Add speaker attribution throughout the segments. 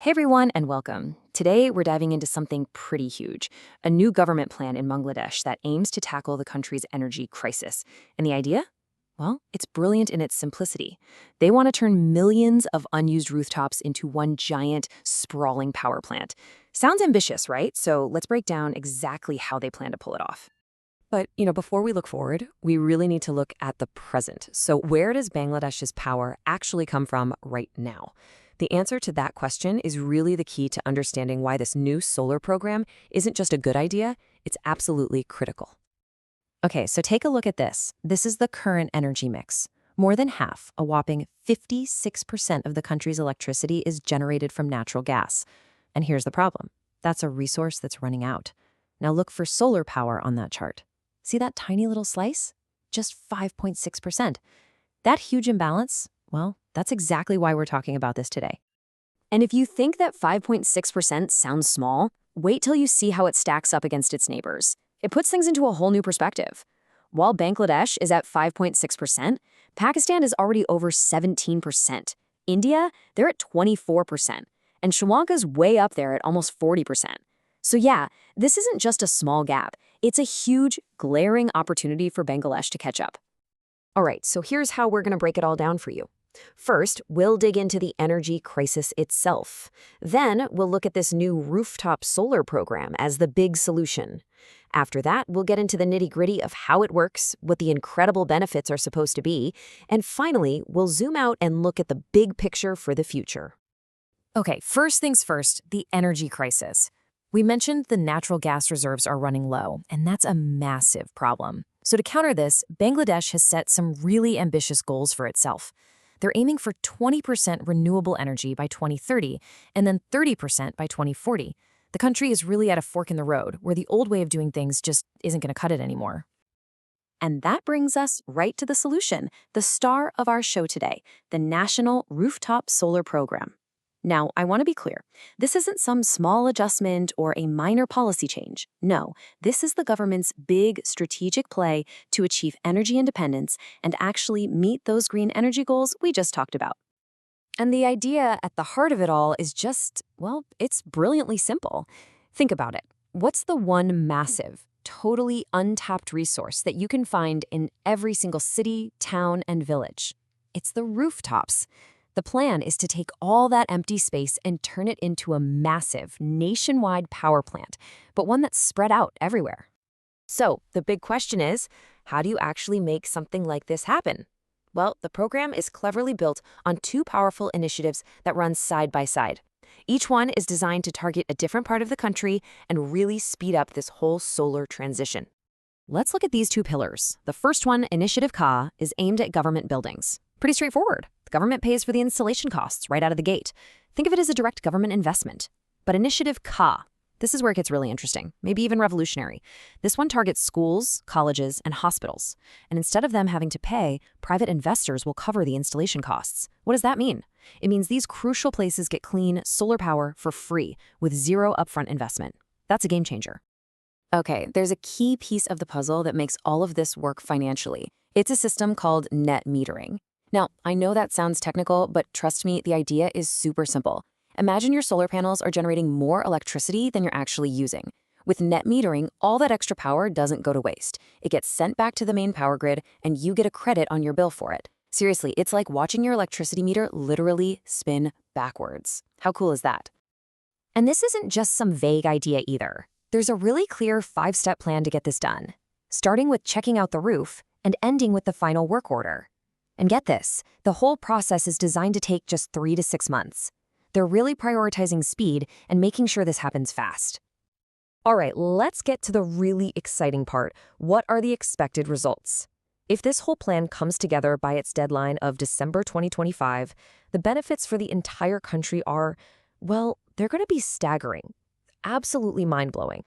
Speaker 1: Hey everyone, and welcome. Today, we're diving into something pretty huge, a new government plan in Bangladesh that aims to tackle the country's energy crisis. And the idea? Well, it's brilliant in its simplicity. They want to turn millions of unused rooftops into one giant, sprawling power plant. Sounds ambitious, right? So let's break down exactly how they plan to pull it off. But before we look forward, we really need to look at the present. So where does Bangladesh's power actually come from right now? The answer to that question is really the key to understanding why this new solar program isn't just a good idea, it's absolutely critical. Okay, so take a look at this. This is the current energy mix. More than half, a whopping 56% of the country's electricity is generated from natural gas. And here's the problem. That's a resource that's running out. Now look for solar power on that chart. See that tiny little slice? Just 5.6%. That huge imbalance, well, that's exactly why we're talking about this today. And if you think that 5.6% sounds small, wait till you see how it stacks up against its neighbors. It puts things into a whole new perspective. While Bangladesh is at 5.6%, Pakistan is already over 17%. India, they're at 24%. And Sri Lanka's way up there at almost 40%. So yeah, this isn't just a small gap. It's a huge, glaring opportunity for Bangladesh to catch up. All right, so here's how we're going to break it all down for you. First, we'll dig into the energy crisis itself. Then, we'll look at this new rooftop solar program as the big solution. After that, we'll get into the nitty-gritty of how it works, what the incredible benefits are supposed to be, and finally, we'll zoom out and look at the big picture for the future. Okay, first things first, the energy crisis. We mentioned the natural gas reserves are running low, and that's a massive problem. So to counter this, Bangladesh has set some really ambitious goals for itself. They're aiming for 20% renewable energy by 2030 and then 30% by 2040. The country is really at a fork in the road where the old way of doing things just isn't going to cut it anymore. And that brings us right to the solution, the star of our show today, the National Rooftop Solar Program. Now, I want to be clear. This isn't some small adjustment or a minor policy change. No, this is the government's big strategic play to achieve energy independence and actually meet those green energy goals we just talked about. And the idea at the heart of it all is just, well, it's brilliantly simple. Think about it. What's the one massive, totally untapped resource that you can find in every single city, town, and village? It's the rooftops. The plan is to take all that empty space and turn it into a massive, nationwide power plant, but one that's spread out everywhere. So, the big question is, how do you actually make something like this happen? Well, the program is cleverly built on two powerful initiatives that run side by side. Each one is designed to target a different part of the country and really speed up this whole solar transition. Let's look at these two pillars. The first one, Initiative Ka, is aimed at government buildings. Pretty straightforward. The government pays for the installation costs right out of the gate. Think of it as a direct government investment. But Initiative Ka, this is where it gets really interesting, maybe even revolutionary. This one targets schools, colleges, and hospitals. And instead of them having to pay, private investors will cover the installation costs. What does that mean? It means these crucial places get clean solar power for free with zero upfront investment. That's a game changer. Okay, there's a key piece of the puzzle that makes all of this work financially. It's a system called net metering. Now, I know that sounds technical, but trust me, the idea is super simple. Imagine your solar panels are generating more electricity than you're actually using. With net metering, all that extra power doesn't go to waste. It gets sent back to the main power grid, and you get a credit on your bill for it. Seriously, it's like watching your electricity meter literally spin backwards. How cool is that? And this isn't just some vague idea either. There's a really clear 5-step plan to get this done, starting with checking out the roof and ending with the final work order. And get this, the whole process is designed to take just 3 to 6 months. They're really prioritizing speed and making sure this happens fast. All right, let's get to the really exciting part. What are the expected results? If this whole plan comes together by its deadline of December 2025, the benefits for the entire country are, well, they're going to be staggering. Absolutely mind-blowing.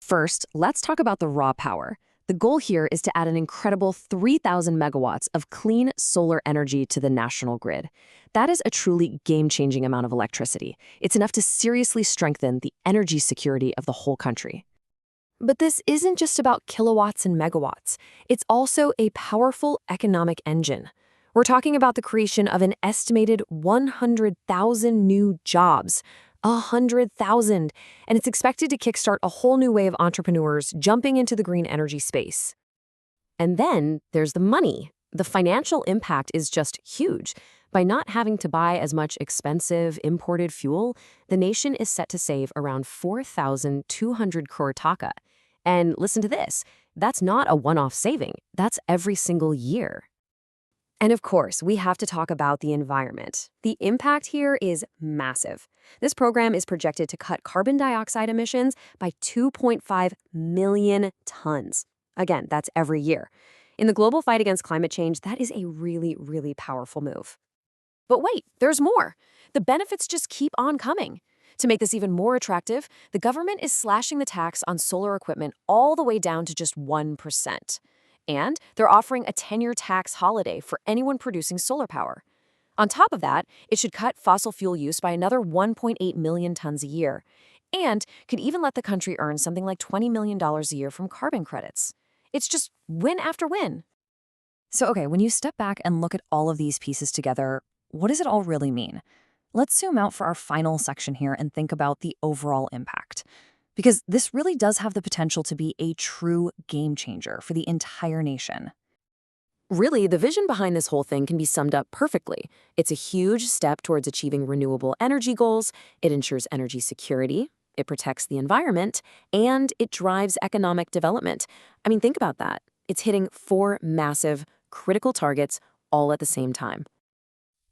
Speaker 1: First, let's talk about the raw power. The goal here is to add an incredible 3,000 megawatts of clean solar energy to the national grid. That is a truly game-changing amount of electricity. It's enough to seriously strengthen the energy security of the whole country. But this isn't just about kilowatts and megawatts. It's also a powerful economic engine. We're talking about the creation of an estimated 100,000 new jobs, 100,000. And it's expected to kickstart a whole new wave of entrepreneurs jumping into the green energy space. And then there's the money. The financial impact is just huge. By not having to buy as much expensive imported fuel, the nation is set to save around 4,200 crore taka. And listen to this, that's not a one-off saving, that's every single year. And of course, we have to talk about the environment. The impact here is massive. This program is projected to cut carbon dioxide emissions by 2.5 million tons. Again, that's every year. In the global fight against climate change, that is a really, really powerful move. But wait, there's more. The benefits just keep on coming. To make this even more attractive, the government is slashing the tax on solar equipment all the way down to just 1%. And they're offering a 10-year tax holiday for anyone producing solar power. On top of that, it should cut fossil fuel use by another 1.8 million tons a year, and could even let the country earn something like $20 million a year from carbon credits. It's just win after win. So, okay, when you step back and look at all of these pieces together, what does it all really mean? Let's zoom out for our final section here and think about the overall impact. Because this really does have the potential to be a true game changer for the entire nation. Really, the vision behind this whole thing can be summed up perfectly. It's a huge step towards achieving renewable energy goals, it ensures energy security, it protects the environment, and it drives economic development. I mean, think about that. It's hitting 4 massive, critical targets all at the same time.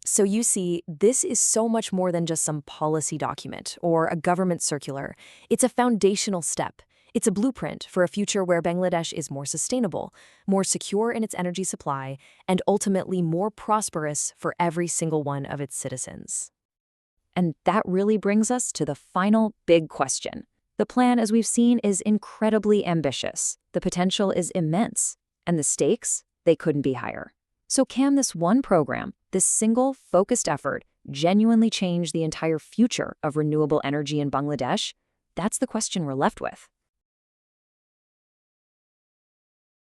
Speaker 1: So you see, this is so much more than just some policy document or a government circular. It's a foundational step. It's a blueprint for a future where Bangladesh is more sustainable, more secure in its energy supply, and ultimately more prosperous for every single one of its citizens. And that really brings us to the final big question. The plan, as we've seen, is incredibly ambitious. The potential is immense. And the stakes, they couldn't be higher. So can this one program, this single focused effort, genuinely change the entire future of renewable energy in Bangladesh? That's the question we're left with.